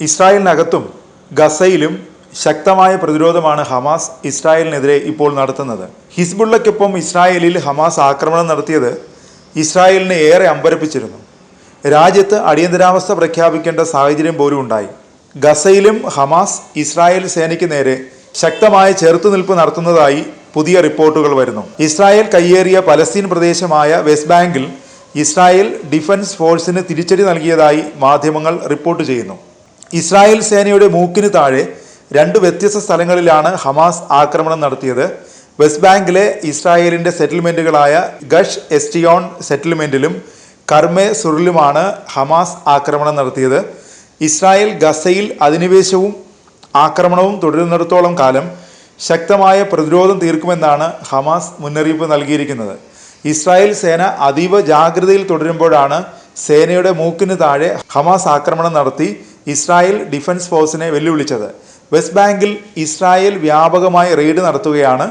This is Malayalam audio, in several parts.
ഇസ്രായേലിനകത്തും ഗസയിലും ശക്തമായ പ്രതിരോധമാണ് ഹമാസ് ഇസ്രായേലിനെതിരെ ഇപ്പോൾ നടത്തുന്നത്. ഹിസ്ബുള്ളയ്ക്കൊപ്പം ഇസ്രായേലിൽ ഹമാസ് ആക്രമണം നടത്തിയത് ഇസ്രായേലിനെ ഏറെ അമ്പരപ്പിച്ചിരുന്നു. രാജ്യത്ത് അടിയന്തരാവസ്ഥ പ്രഖ്യാപിക്കേണ്ട സാഹചര്യം പോലും ഉണ്ടായി. ഗസയിലും ഹമാസ് ഇസ്രായേൽ സേനയ്ക്ക് നേരെ ശക്തമായ ചെറുത്തുനിൽപ്പ് നടത്തുന്നതായി പുതിയ റിപ്പോർട്ടുകൾ വരുന്നു. ഇസ്രായേൽ കയ്യേറിയ പലസ്തീൻ പ്രദേശമായ വെസ്റ്റ് ബാങ്കിൽ ഇസ്രായേൽ ഡിഫൻസ് ഫോഴ്സിന് തിരിച്ചടി നൽകിയതായി മാധ്യമങ്ങൾ റിപ്പോർട്ട് ചെയ്യുന്നു. ഇസ്രായേൽ സേനയുടെ മൂക്കിന് താഴെ 2 വ്യത്യസ്ത സ്ഥലങ്ങളിലാണ് ഹമാസ് ആക്രമണം നടത്തിയത്. വെസ്റ്റ് ബാങ്കിലെ ഇസ്രായേലിൻ്റെ സെറ്റിൽമെൻറ്റുകളായ ഗഷ് എസ്റ്റിയോൺ സെറ്റിൽമെൻറ്റിലും കർമെ സുറിലുമാണ് ഹമാസ് ആക്രമണം നടത്തിയത്. ഇസ്രായേൽ ഗസയിൽ അധിനിവേശവും ആക്രമണവും തുടരുന്നിടത്തോളം കാലം ശക്തമായ പ്രതിരോധം തീർക്കുമെന്നാണ് ഹമാസ് മുന്നറിയിപ്പ് നൽകിയിരിക്കുന്നത്. ഇസ്രായേൽ സേന അതീവ ജാഗ്രതയിൽ തുടരുമ്പോഴാണ് സേനയുടെ മൂക്കിന് താഴെ ഹമാസ് ആക്രമണം നടത്തി ഇസ്രായേൽ ഡിഫൻസ് ഫോഴ്സിനെ വെല്ലുവിളിച്ചത്. വെസ്റ്റ് ബാങ്കിൽ ഇസ്രായേൽ വ്യാപകമായി റെയ്ഡ് നടത്തുകയാണ്.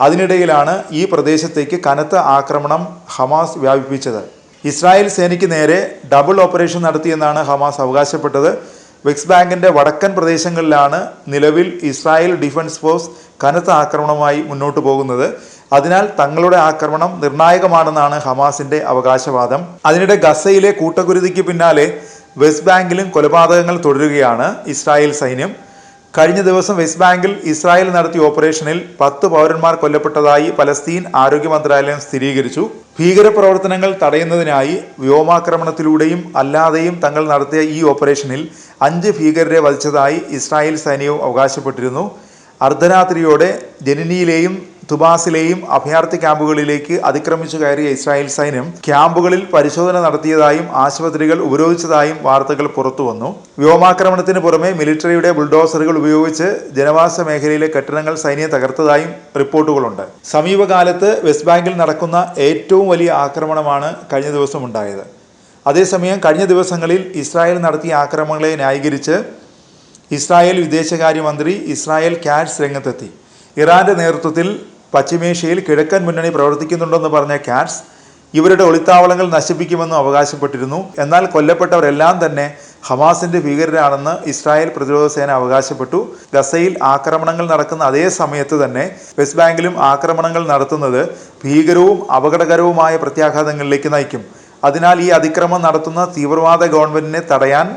അതിനിടയിലാണ് ഈ പ്രദേശത്തേക്ക് കനത്ത ആക്രമണം ഹമാസ് വ്യാപിപ്പിച്ചത്. ഇസ്രായേൽ സേനയ്ക്ക് നേരെ ഡബിൾ ഓപ്പറേഷൻ നടത്തിയെന്നാണ് ഹമാസ് അവകാശപ്പെട്ടത്. വെസ്റ്റ് ബാങ്കിൻ്റെ വടക്കൻ പ്രദേശങ്ങളിലാണ് നിലവിൽ ഇസ്രായേൽ ഡിഫൻസ് ഫോഴ്സ് കനത്ത ആക്രമണവുമായി മുന്നോട്ട് പോകുന്നത്. അതിനാൽ തങ്ങളുടെ ആക്രമണം നിർണായകമാണെന്നാണ് ഹമാസിൻ്റെ അവകാശവാദം. അതിനിടെ ഗസയിലെ കൂട്ടക്കുരുതിക്ക് പിന്നാലെ വെസ്റ്റ് ബാങ്കിലും കൊലപാതകങ്ങൾ തുടരുകയാണ് ഇസ്രായേൽ സൈന്യം. കഴിഞ്ഞ ദിവസം വെസ്റ്റ് ബാങ്കിൽ ഇസ്രായേൽ നടത്തിയ ഓപ്പറേഷനിൽ 10 പൗരന്മാർ കൊല്ലപ്പെട്ടതായി പലസ്തീൻ ആരോഗ്യ മന്ത്രാലയം സ്ഥിരീകരിച്ചു. ഭീകരപ്രവർത്തനങ്ങൾ തടയുന്നതിനായി വ്യോമാക്രമണത്തിലൂടെയും അല്ലാതെയും തങ്ങൾ നടത്തിയ ഈ ഓപ്പറേഷനിൽ 5 ഭീകരരെ വധിച്ചതായി ഇസ്രായേൽ സൈന്യവും അവകാശപ്പെട്ടിരുന്നു. അർദ്ധരാത്രിയോടെ ജനിനിയിലെയും തുബാസിലെയും അഭയാർത്ഥി ക്യാമ്പുകളിലേക്ക് അതിക്രമിച്ചു കയറിയ ഇസ്രായേൽ സൈന്യം ക്യാമ്പുകളിൽ പരിശോധന നടത്തിയതായും ആശുപത്രികൾ ഉപരോധിച്ചതായും വാർത്തകൾ പുറത്തുവന്നു. വ്യോമാക്രമണത്തിന് പുറമെ മിലിറ്ററിയുടെ ബുൾഡോസറുകൾ ഉപയോഗിച്ച് ജനവാസ മേഖലയിലെ കെട്ടിടങ്ങൾ സൈന്യം തകർത്തതായും റിപ്പോർട്ടുകളുണ്ട്. സമീപകാലത്ത് വെസ്റ്റ് ബാങ്കിൽ നടക്കുന്ന ഏറ്റവും വലിയ ആക്രമണമാണ് കഴിഞ്ഞ ദിവസം ഉണ്ടായത്. അതേസമയം കഴിഞ്ഞ ദിവസങ്ങളിൽ ഇസ്രായേൽ നടത്തിയ ആക്രമണങ്ങളെ ന്യായീകരിച്ച് ഇസ്രായേൽ വിദേശകാര്യമന്ത്രി ഇസ്രായേൽ കാറ്റ്സ് രംഗത്തെത്തി. ഇറാന്റെ നേതൃത്വത്തിൽ പശ്ചിമേഷ്യയിൽ കിഴക്കൻ മുന്നണി പ്രവർത്തിക്കുന്നുണ്ടെന്ന് പറഞ്ഞ കാറ്റ്സ് ഇവരുടെ ഒളിത്താവളങ്ങൾ നശിപ്പിക്കുമെന്നും അവകാശപ്പെട്ടിരുന്നു. എന്നാൽ കൊല്ലപ്പെട്ടവരെല്ലാം തന്നെ ഹമാസിന്റെ ഭീകരരാണെന്ന് ഇസ്രായേൽ പ്രതിരോധ സേന അവകാശപ്പെട്ടു. ഗസയിൽ ആക്രമണങ്ങൾ നടക്കുന്ന അതേ സമയത്ത് തന്നെ വെസ്റ്റ് ബാങ്കിലും ആക്രമണങ്ങൾ നടത്തുന്നത് ഭീകരവും അപകടകരവുമായ പ്രത്യാഘാതങ്ങളിലേക്ക് നയിക്കും. അതിനാൽ ഈ അതിക്രമം നടത്തുന്ന തീവ്രവാദ ഗവൺമെന്റിനെ തടയാൻ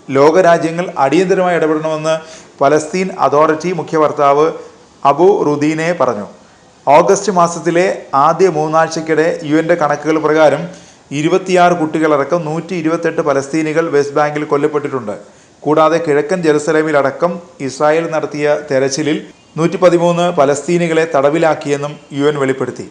ലോകരാജ്യങ്ങൾ അടിയന്തരമായി ഇടപെടണമെന്ന് പലസ്തീൻ അതോറിറ്റി മുഖ്യ വക്താവ് അബു റുദീനെ പറഞ്ഞു. ഓഗസ്റ്റ് മാസത്തിലെ ആദ്യ 3 ആഴ്ചയ്ക്കിടെ യുഎൻ്റെ കണക്കുകൾ പ്രകാരം 26 കുട്ടികളടക്കം 128 പലസ്തീനികൾ വെസ്റ്റ് ബാങ്കിൽ കൊല്ലപ്പെട്ടിട്ടുണ്ട്. കൂടാതെ കിഴക്കൻ ജെറുസലേമിലടക്കം ഇസ്രായേൽ നടത്തിയ തെരച്ചിലിൽ 113 പലസ്തീനികളെ തടവിലാക്കിയെന്നും യുഎൻ വെളിപ്പെടുത്തി.